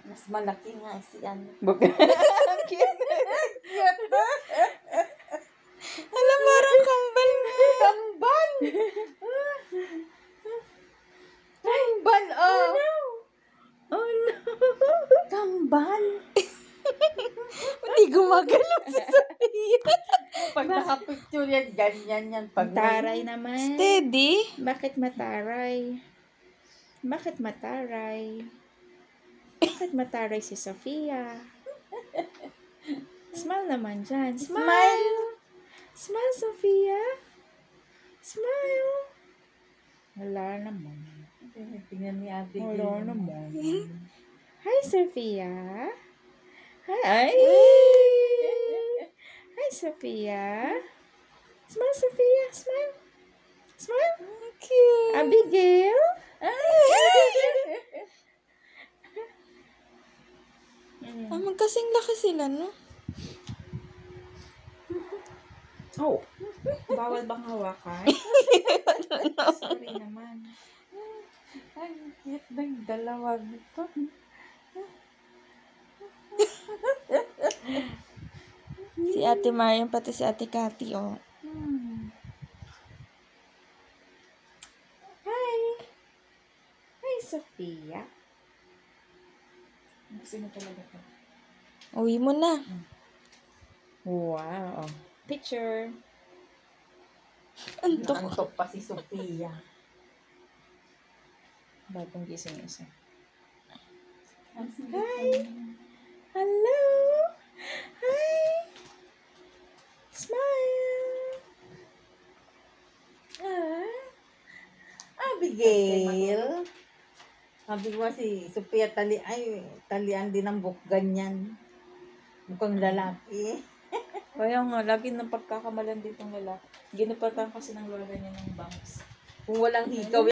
Mas malaki nga si ano. Alam, parang kambal na. Kambal! Kambal, oh! Oh no. Kambal! Hindi gumagalaw si Sophia. Pag nakapicture yan, ganyan yan. Pag Taray naman. Steady. Bakit mataray? Bakit mataray? Bakit mataray si Sophia? Smile naman dyan. Smile! Smile, Sophia! Smile! Wala naman. Tingnan ni ate. Wala naman. Hi, Sophia! Hi! Hi, Sophia! Smile, Sophia! Smile! Smile! Cute. Abigail! Ah, magkasing laki sila, no? Oh, bawal bang hawakan? Sorry naman. Ay, cute ng dalawa nito. Si Ate Mariam, pati si Ate Cathy, oh. Hi! Hi, Sophia. Gusto mo talaga to? Uwi mo na. Wow. Picture. Antok. Naantok pa si Sophia. Bagong gising isa. Hi! Hello! Hi! Smile! Abigail. Sabi ko si Sophia talian din ang buhok ganyan. Mukhang lalaki. Kaya nga, lagi nang pagkakamalan ditong lalaki. Ginupatan kasi ng lola niya ng bangs. Kung walang hikaw